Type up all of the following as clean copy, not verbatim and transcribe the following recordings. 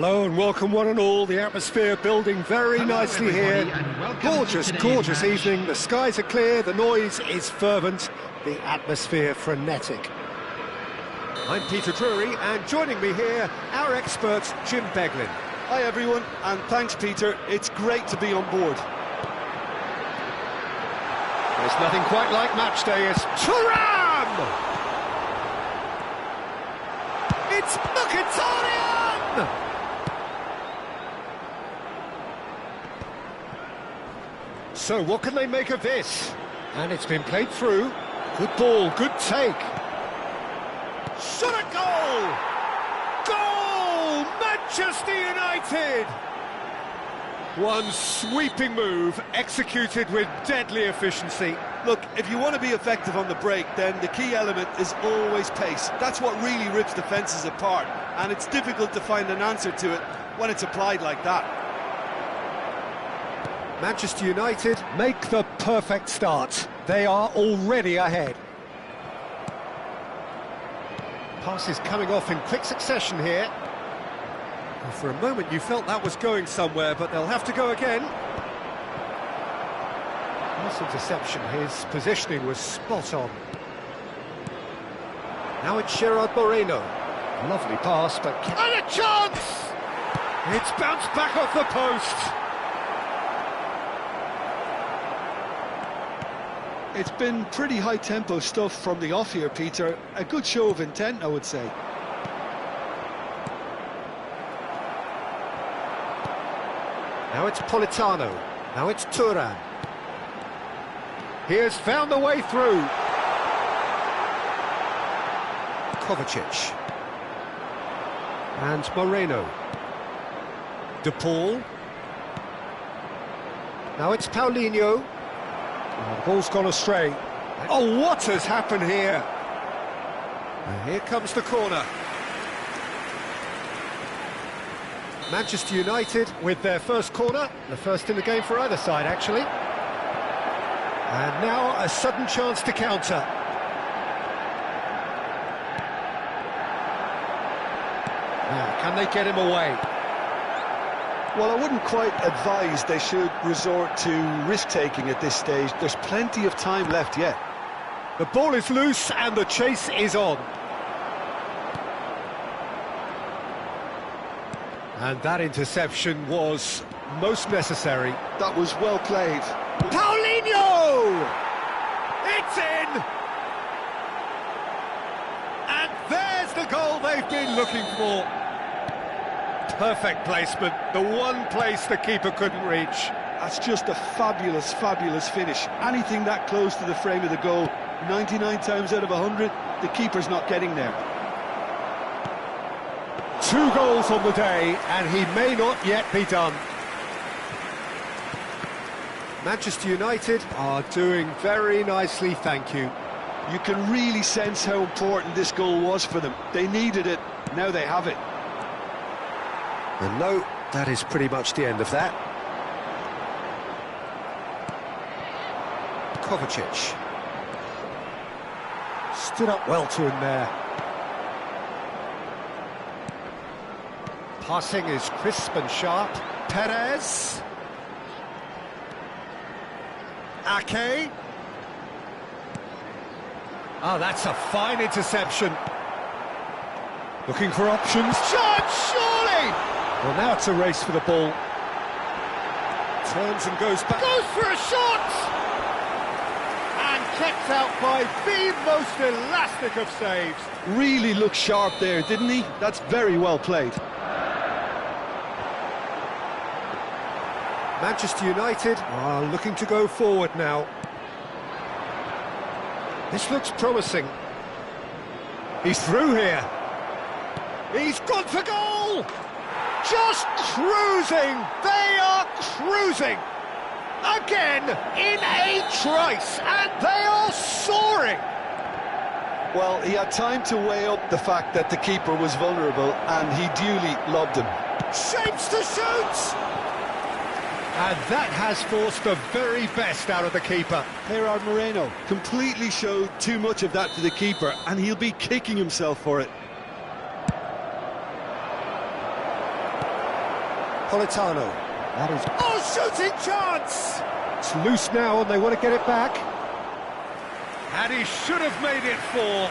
Hello and welcome one and all. The atmosphere building very nicely here. Gorgeous, gorgeous evening. The skies are clear, the noise is fervent, the atmosphere frenetic. I'm Peter Drury, and joining me here, our expert Jim Beglin. Hi everyone, and thanks Peter. It's great to be on board. There's nothing quite like match day. It's Thuram! It's Mkhitaryan! So what can they make of this? And it's been played through. Good ball, good take. Shot a goal! Goal! Manchester United! One sweeping move, executed with deadly efficiency. Look, if you want to be effective on the break, then the key element is always pace. That's what really rips defences apart, and it's difficult to find an answer to it when it's applied like that. Manchester United make the perfect start. They are already ahead. Passes coming off in quick succession here. Well, for a moment you felt that was going somewhere, but they'll have to go again. Nice interception. His positioning was spot on. Now it's Gerard Moreno. Lovely pass, but... And a chance! It's bounced back off the post. It's been pretty high-tempo stuff from the off here, Peter. A good show of intent, I would say. Now it's Politano. Now it's Thuram. He has found the way through. Kovacic. And Moreno. De Paul. Now it's Paulinho. Oh, the ball's gone astray. Oh, what has happened here? And here comes the corner. Manchester United with their first corner, the first in the game for either side, actually. And now a sudden chance to counter. Now, can they get him away? Well, I wouldn't quite advise they should resort to risk-taking at this stage. There's plenty of time left yet. The ball is loose and the chase is on. And that interception was most necessary. That was well played. Paulinho! It's in! And there's the goal they've been looking for. Perfect placement, the one place the keeper couldn't reach. That's just a fabulous, fabulous finish. Anything that close to the frame of the goal, 99 times out of 100, the keeper's not getting there. 2 goals on the day, and he may not yet be done. Manchester United are doing very nicely, thank you. You can really sense how important this goal was for them. They needed it, now they have it. And no, that is pretty much the end of that. Kovacic. Stood up well to him there. Passing is crisp and sharp. Perez. Ake. Oh, that's a fine interception. Looking for options. Chance, surely! Well, now it's a race for the ball. Turns and goes back. Goes for a shot! And kept out by the most elastic of saves. Really looked sharp there, didn't he? That's very well played. Manchester United are looking to go forward now. This looks promising. He's through here. He's gone for goal! Just cruising! They are cruising! Again, in a trice, and they are soaring! Well, he had time to weigh up the fact that the keeper was vulnerable, and he duly lobbed him. Shapes to shoot! And that has forced the very best out of the keeper. Gerard Moreno completely showed too much of that to the keeper, and he'll be kicking himself for it. Politano. That is... Oh, shooting chance! It's loose now and they want to get it back. And he should have made it 4.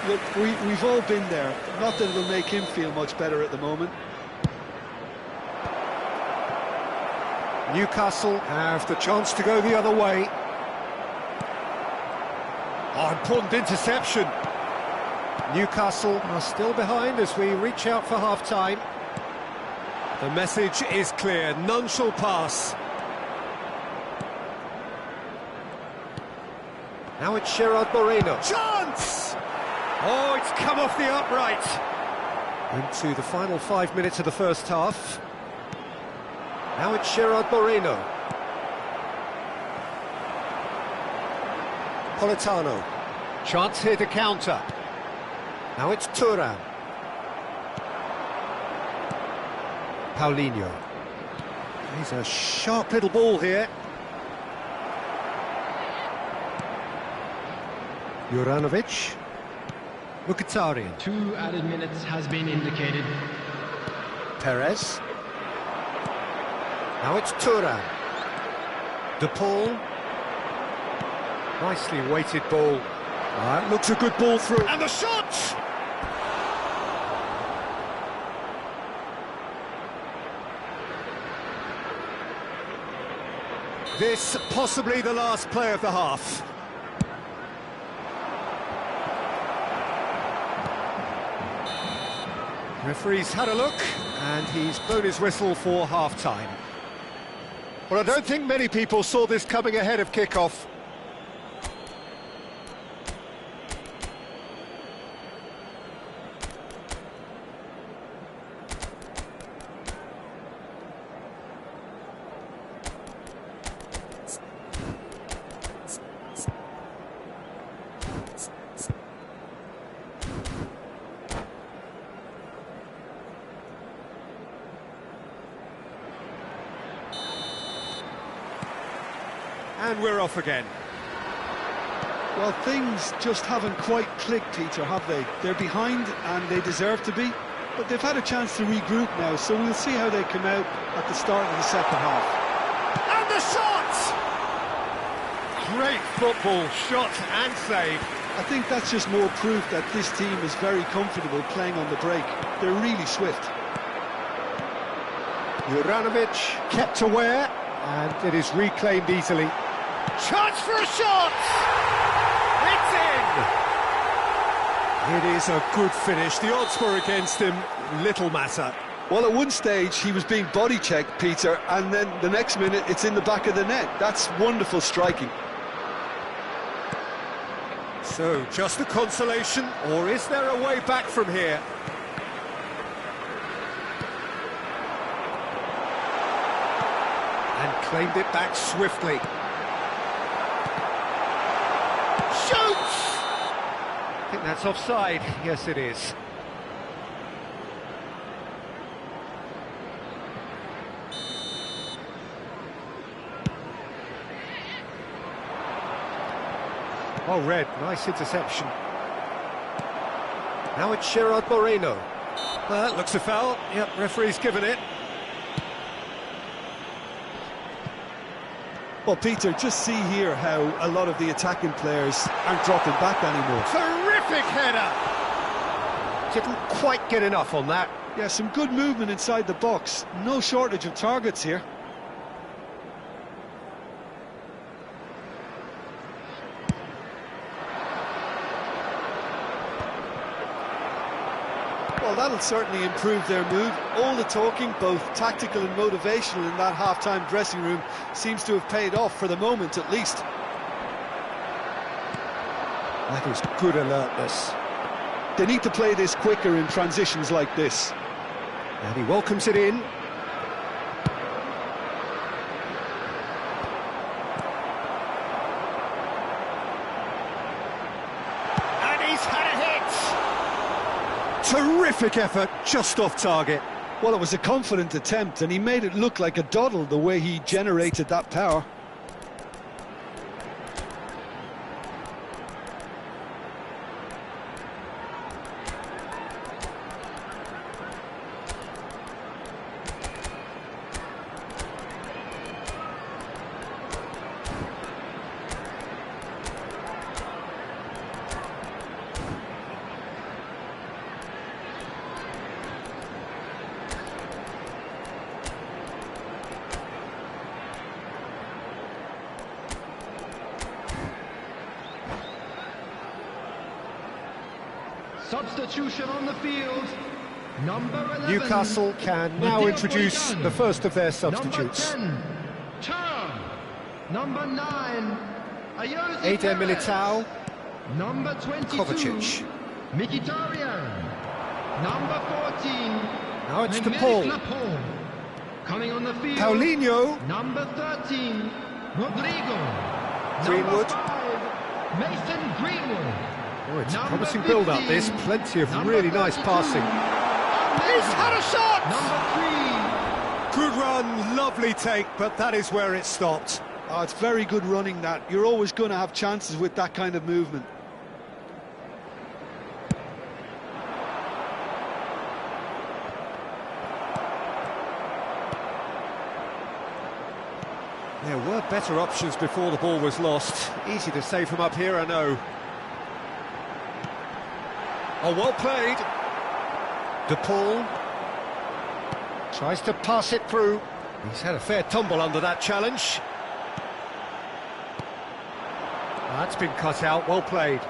Look, we've all been there. Not that it'll make him feel much better at the moment. Newcastle have the chance to go the other way. Oh, important interception. Newcastle are still behind as we reach out for half-time. The message is clear, none shall pass. Now it's Gerard Moreno. Chance! Oh, it's come off the upright. Into the final 5 minutes of the first half. Now it's Gerard Moreno. Politano. Chance here to counter. Now it's Thuram. Paulinho. He's a sharp little ball here. Juranovic. Mkhitaryan. 2 added minutes has been indicated. Perez. Now it's Thuram. De Paul. Nicely weighted ball. That looks a good ball through. And the shot! This possibly the last play of the half. Referee's had a look, and he's blown his whistle for half-time. Well, I don't think many people saw this coming ahead of kick-off. And we're off again. Well, things just haven't quite clicked, Peter, have they? They're behind and they deserve to be, but they've had a chance to regroup now, so we'll see how they come out at the start of the second half. And the shot! Great football, shot and save. I think that's just more proof that this team is very comfortable playing on the break. They're really swift. Juranovic kept aware, and it is reclaimed easily. Chance for a shot! It's in! It is a good finish. The odds were against him, little matter. Well, at one stage he was being body checked, Peter, and then the next minute it's in the back of the net. That's wonderful striking. So, just a consolation, or is there a way back from here? And claimed it back swiftly. Shoots! I think that's offside. Yes, it is. Oh, red. Nice interception. Now it's Gerard Moreno. That looks a foul. Yep, referee's given it. Well, Peter, just see here how a lot of the attacking players aren't dropping back anymore. Terrific header! Didn't quite get enough on that. Yeah, some good movement inside the box. No shortage of targets here. Well, that'll certainly improve their mood. All the talking, both tactical and motivational, in that half-time dressing room seems to have paid off, for the moment at least. That is good alertness. They need to play this quicker in transitions like this. And he welcomes it in. And he's had a hit! Terrific effort, just off target. Well, it was a confident attempt, and he made it look like a doddle the way he generated that power. Substitution on the field. Number 11. Newcastle can now introduce the first of their substitutes. Number 10, Turam. Number 9, Ayoze Eder Perez. Militao, Number 22, Kovacic. Mkhitaryan. Number 14, Now it's Aymeric DePaul. Laporte. Coming on the field, Paulinho, number 13, Rodrigo. Greenwood. Number 5, Mason Greenwood. Oh, it's a Number promising build-up, 15, this. Plenty of number really nice 32, passing. He's had a shot! Number 3, Good run, lovely take, but that is where it stopped. Oh, it's very good running that. You're always going to have chances with that kind of movement. There were better options before the ball was lost. Easy to say from up here, I know. Oh, well played. DePaul tries to pass it through. He's had a fair tumble under that challenge. That's been cut out, well played.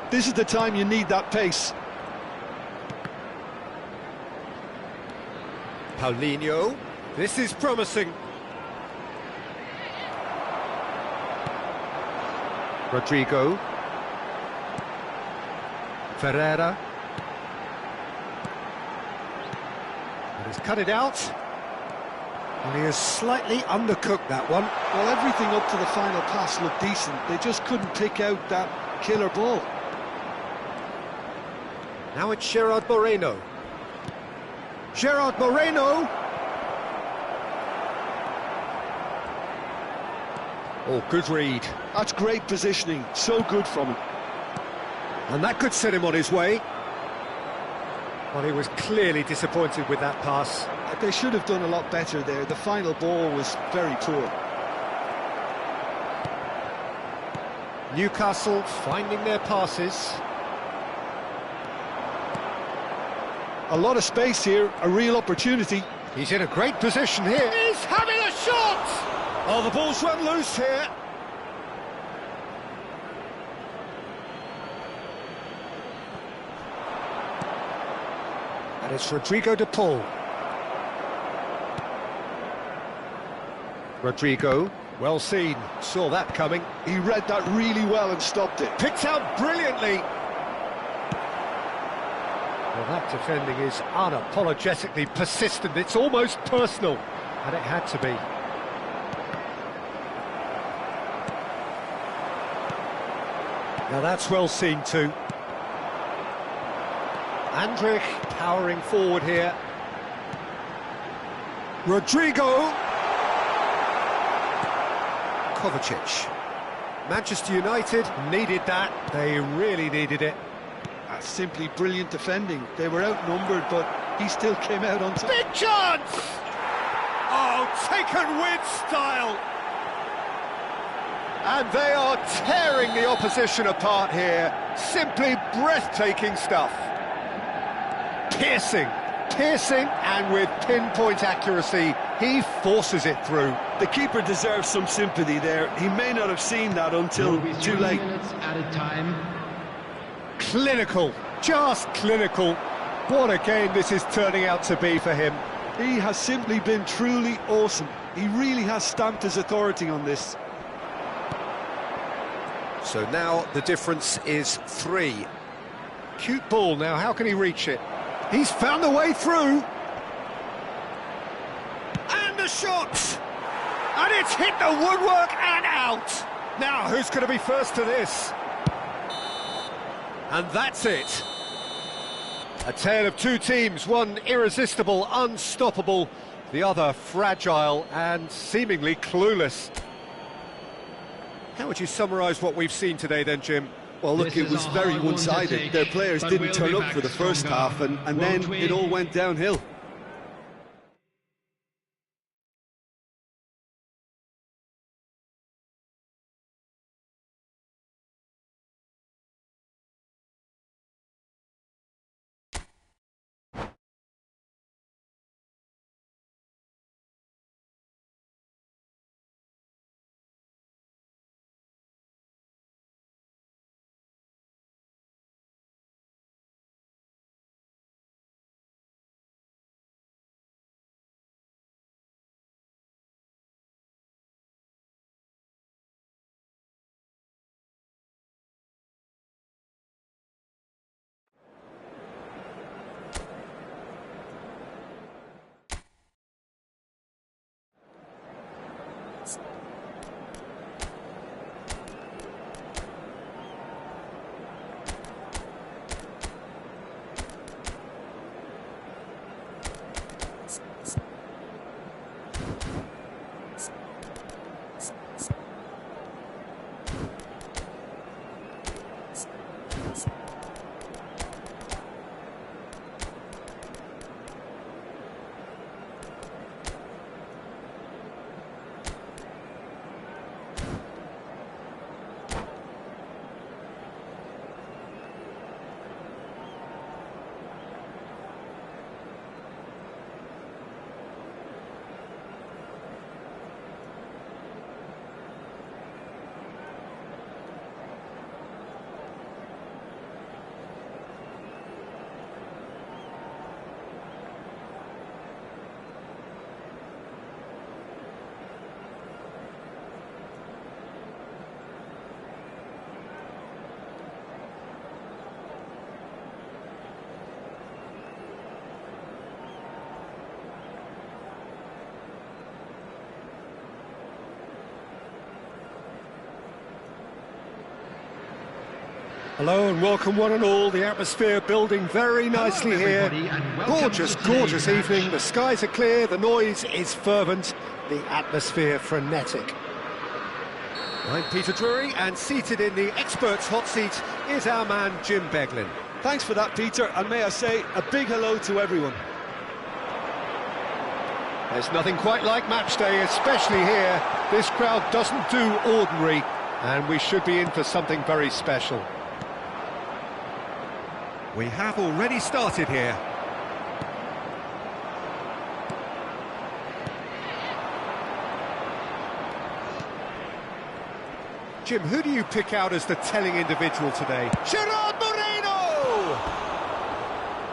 This is the time you need that pace. Paulinho, this is promising. Rodrigo. Ferreira. And he's cut it out. And he has slightly undercooked that one. Well, everything up to the final pass looked decent. They just couldn't pick out that killer ball. Now it's Gerard Moreno. Gerard Moreno! Oh, good read. That's great positioning. So good from him. And that could set him on his way. Well, he was clearly disappointed with that pass. They should have done a lot better there. The final ball was very poor. Newcastle finding their passes. A lot of space here, a real opportunity. He's in a great position here. He's having a shot! Oh, the ball's run loose here. And it's Rodrigo de Paul. Rodrigo, well seen, saw that coming. He read that really well and stopped it. Picked out brilliantly. Well, that defending is unapologetically persistent. It's almost personal, and it had to be. Now that's well seen too. Andrich powering forward here. Rodrigo. Kovacic. Manchester United needed that. They really needed it. That's simply brilliant defending. They were outnumbered, but he still came out on top. Big chance! Oh, taken with style! And they are tearing the opposition apart here. Simply breathtaking stuff. Piercing, and with pinpoint accuracy, he forces it through. The keeper deserves some sympathy there. He may not have seen that until too late. minutes added time. Clinical, just clinical. What a game this is turning out to be for him. He has simply been truly awesome. He really has stamped his authority on this. So now the difference is 3. Cute ball now, how can he reach it? He's found a way through. And a shot! And it's hit the woodwork and out! Now, who's going to be first to this? And that's it. A tale of two teams, one irresistible, unstoppable, the other fragile and seemingly clueless. How would you summarise what we've seen today then, Jim? Well, look, This it is was a very hard one to one-sided. take, Their players but didn't we'll turn be up back for the first stronger, half, and won't then we? it all went downhill. Hello and welcome one and all. The atmosphere building very nicely here. Gorgeous, gorgeous evening. The skies are clear, the noise is fervent, the atmosphere frenetic. I'm Peter Drury, and seated in the experts' hot seat is our man Jim Beglin. Thanks for that, Peter, and may I say a big hello to everyone. There's nothing quite like match day, especially here. This crowd doesn't do ordinary, and we should be in for something very special. We have already started here. Jim, who do you pick out as the telling individual today? Gerard Moreno!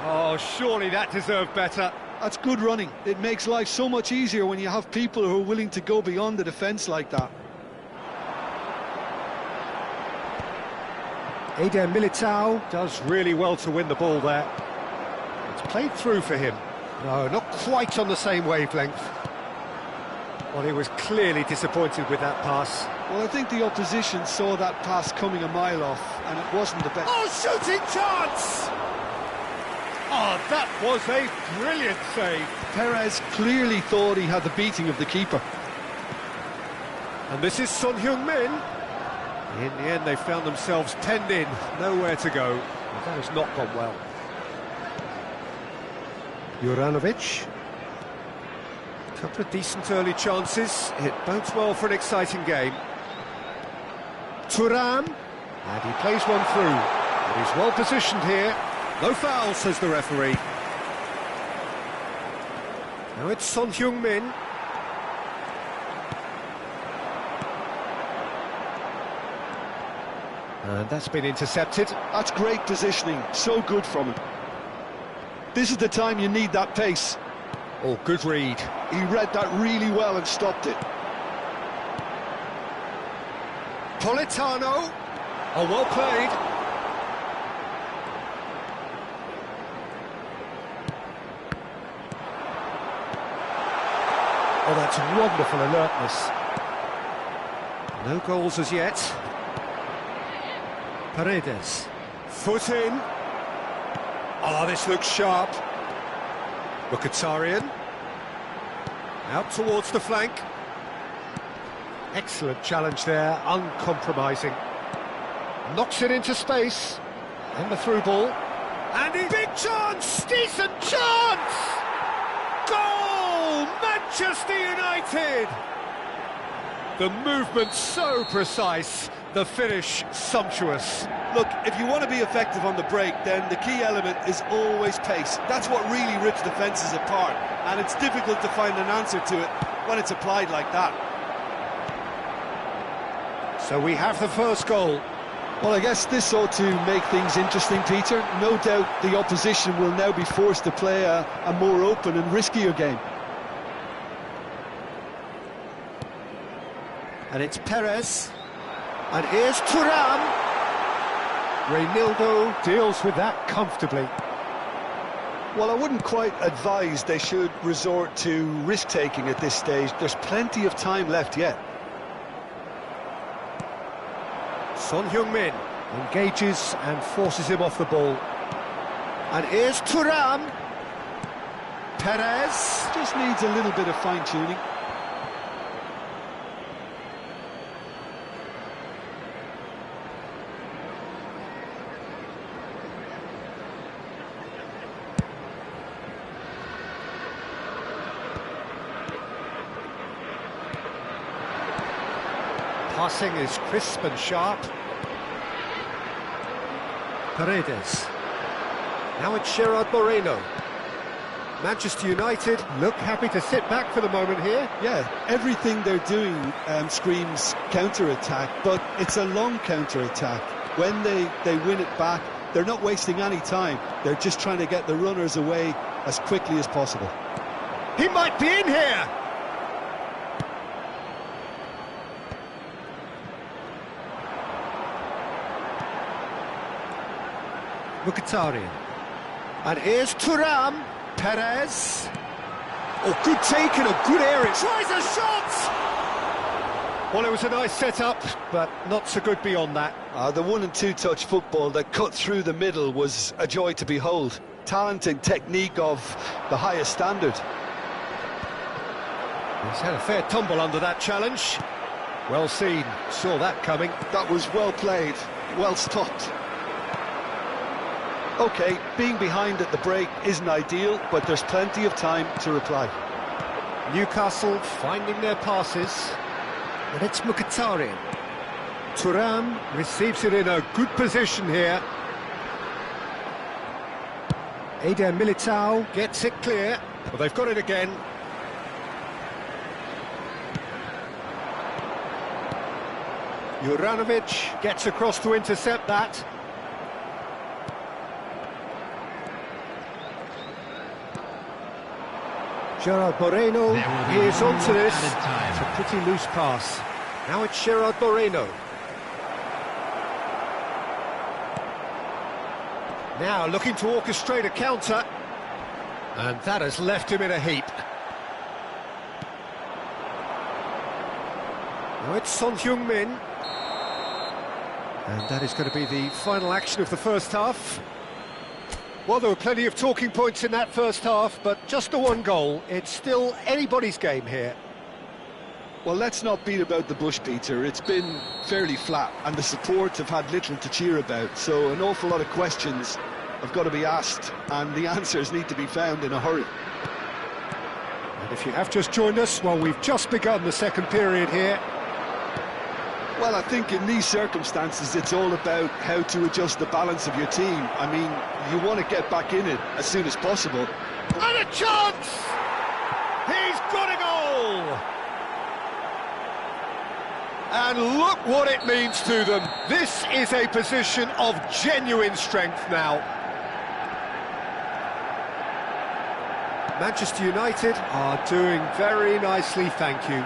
Oh, surely that deserved better. That's good running. It makes life so much easier when you have people who are willing to go beyond the defence like that. Eder Militao does really well to win the ball there. It's played through for him. No, not quite on the same wavelength. Well, he was clearly disappointed with that pass. Well, I think the opposition saw that pass coming a mile off, and it wasn't the best. Oh, shooting chance! Oh, that was a brilliant save. Perez clearly thought he had the beating of the keeper. And this is Son Heung-min. In the end, they found themselves penned in, nowhere to go. But that has not gone well. Juranovic. A couple of decent early chances. It bodes well for an exciting game. Thuram. And he plays one through. But he's well positioned here. No foul, says the referee. Now it's Son Heung-min. And that's been intercepted. That's great positioning, so good from him. This is the time you need that pace. Oh, good read. He read that really well and stopped it. Politano. Oh, well played. Oh, that's wonderful alertness. No goals as yet. Paredes. Foot in. Oh, this looks sharp. Mkhitaryan. Out towards the flank. Excellent challenge there, uncompromising. Knocks it into space. And the through ball. And a big chance! Decent chance! Goal! Manchester United! The movement so precise, the finish sumptuous. Look, if you want to be effective on the break, then the key element is always pace. That's what really rips defences apart, and it's difficult to find an answer to it when it's applied like that. So we have the first goal. Well, I guess this ought to make things interesting, Peter. No doubt the opposition will now be forced to play a more open and riskier game. And it's Perez. And here's Thuram. Reinildo deals with that comfortably. Well, I wouldn't quite advise they should resort to risk-taking at this stage. There's plenty of time left yet. Son Heung-min engages and forces him off the ball. And here's Thuram. Perez. Just needs a little bit of fine-tuning. Passing is crisp and sharp. Paredes. Now it's Gerard Moreno. Manchester United look happy to sit back for the moment here. Yeah, everything they're doing screams counter-attack, but it's a long counter-attack. When they win it back, they're not wasting any time. They're just trying to get the runners away as quickly as possible. He might be in here! Mkhitaryan. And here's Thuram. Perez. Oh, good take and a good area. Tries a shot! Well, it was a nice setup, but not so good beyond that. The 1- and 2-touch football that cut through the middle was a joy to behold. Talent and technique of the highest standard. He's had a fair tumble under that challenge. Well seen, saw that coming. That was well played, well stopped. OK, being behind at the break isn't ideal, but there's plenty of time to reply. Newcastle finding their passes. And it's Mkhitaryan. Thuram receives it in a good position here. Eder Militao gets it clear. Well, they've got it again. Juranovic gets across to intercept that. Gerard Moreno is onto this. It's a pretty loose pass. Now it's Gerard Moreno. Now looking to orchestrate a counter. And that has left him in a heap. Now it's Son Heung-min. And that is going to be the final action of the first half. Well, there were plenty of talking points in that first half, but just the one goal. It's still anybody's game here. Well, let's not beat about the bush, Peter. It's been fairly flat, and the support have had little to cheer about, so an awful lot of questions have got to be asked, and the answers need to be found in a hurry. And if you have just joined us, well, we've just begun the second period here. Well, I think in these circumstances, it's all about how to adjust the balance of your team. I mean, you want to get back in it as soon as possible. And a chance! He's got a goal! And look what it means to them. This is a position of genuine strength now. Manchester United are doing very nicely, thank you.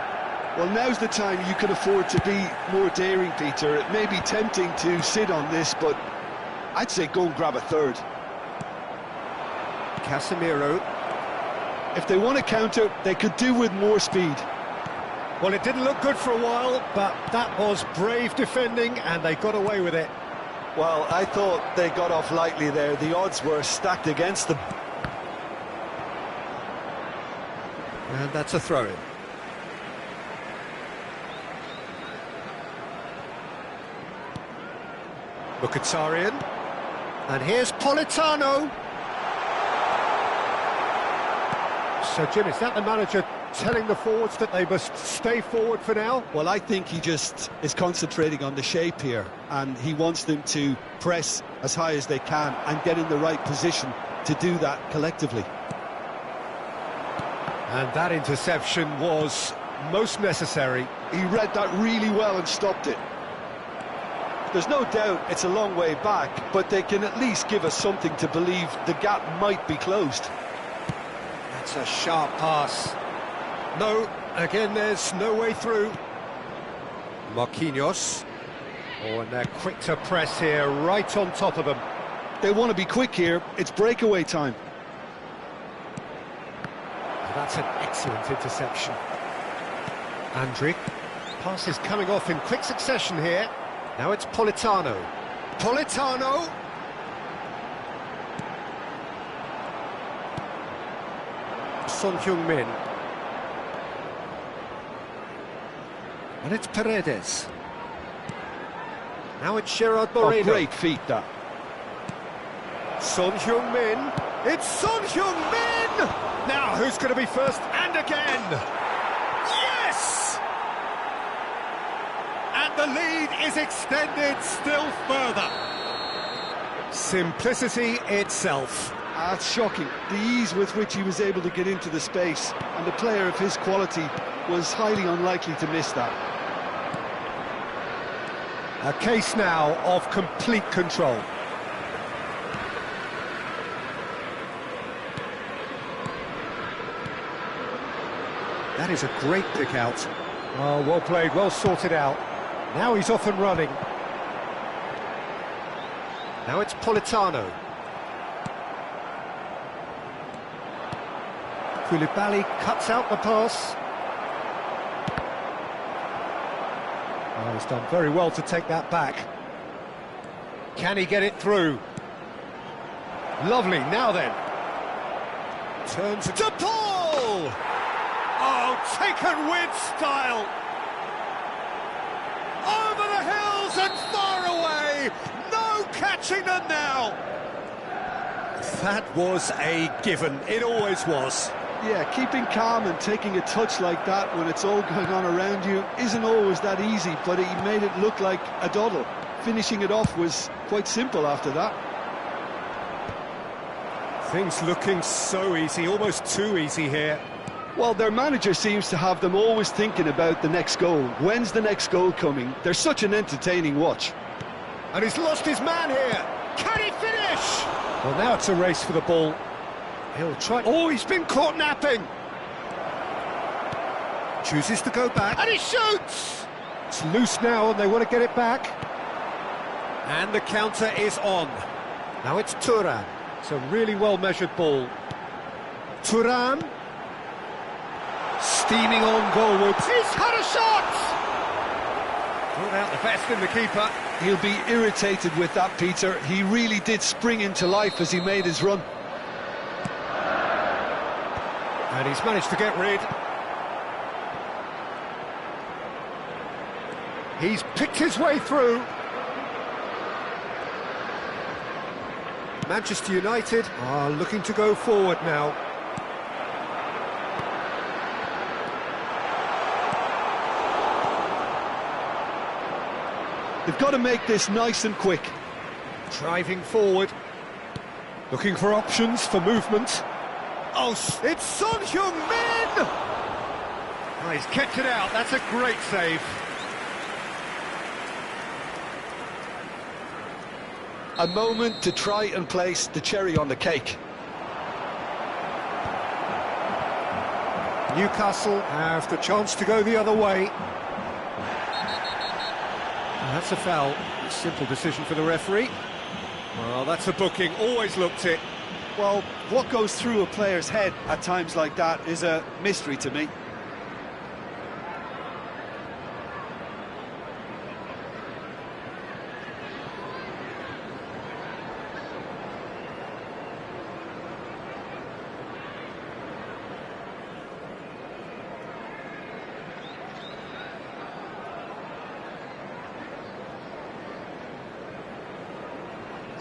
Well, now's the time you can afford to be more daring, Peter. It may be tempting to sit on this, but I'd say go and grab a third. Casemiro. If they want to counter, they could do with more speed. Well, it didn't look good for a while, but that was brave defending, and they got away with it. Well, I thought they got off lightly there. The odds were stacked against them. And that's a throw-in. Mkhitaryan. And here's Politano. So, Jim, is that the manager telling the forwards that they must stay forward for now? Well, I think he just is concentrating on the shape here, and he wants them to press as high as they can and get in the right position to do that collectively. And that interception was most necessary. He read that really well and stopped it. There's no doubt it's a long way back, but they can at least give us something to believe the gap might be closed. That's a sharp pass. No, again, there's no way through. Marquinhos. Oh, and they're quick to press here, right on top of them. They want to be quick here. It's breakaway time. That's an excellent interception. Andrić. Pass is coming off in quick succession here. Now it's Politano. Politano! Son Heung-min. And it's Paredes. Now it's Gerard Moreno. Oh, great feat, that. Son Heung-min. It's Son Heung-min! Now, who's going to be first? And again! Yes! And the lead is extended still further. Simplicity itself. That's shocking. The ease with which he was able to get into the space, and a player of his quality was highly unlikely to miss that. A case now of complete control. That is a great pick out. Oh, well played, well sorted out. Now he's off and running. Now it's Politano. Koulibaly cuts out the pass. Oh, he's done very well to take that back. Can he get it through? Lovely, now then. Turns to Paul! Oh, taken with style! Over the hills and far away! No catching them now! That was a given, it always was. Yeah, keeping calm and taking a touch like that when it's all going on around you isn't always that easy, but he made it look like a doddle. Finishing it off was quite simple after that. Things looking so easy, almost too easy here. Well, their manager seems to have them always thinking about the next goal. When's the next goal coming? They're such an entertaining watch. And he's lost his man here. Can he finish? Well, now it's a race for the ball. He'll try... Oh, he's been caught napping! Chooses to go back. And he shoots! It's loose now and they want to get it back. And the counter is on. Now it's Thuram. It's a really well-measured ball. Thuram. Steaming on goalwards. He's had a shot! Brought out the best in the keeper. He'll be irritated with that, Peter. He really did spring into life as he made his run. And he's managed to get rid. He's picked his way through. Manchester United are looking to go forward now. They've got to make this nice and quick. Driving forward. Looking for options for movement. Oh, it's Son Heung-min! Oh, he's kept it out, that's a great save. A moment to try and place the cherry on the cake. Newcastle have the chance to go the other way. That's a foul. Simple decision for the referee. Well, that's a booking, always looked it. Well, what goes through a player's head at times like that is a mystery to me.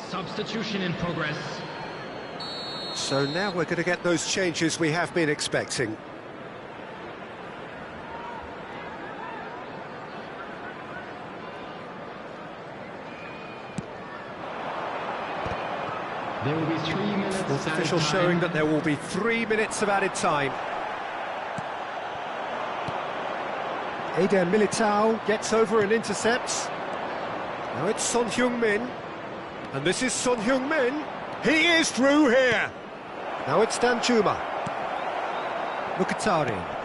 Substitution in progress. So now we're going to get those changes we have been expecting. There will be 3 minutes. Fourth official showing that there will be 3 minutes of added time. Eder Militao gets over and intercepts. Now it's Son Heung-min. And this is Son Heung-min. He is through here. Now it's Danjuma. Mkhitaryan.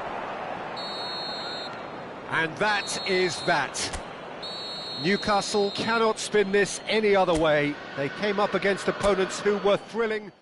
And that is that. Newcastle cannot spin this any other way. They came up against opponents who were thrilling.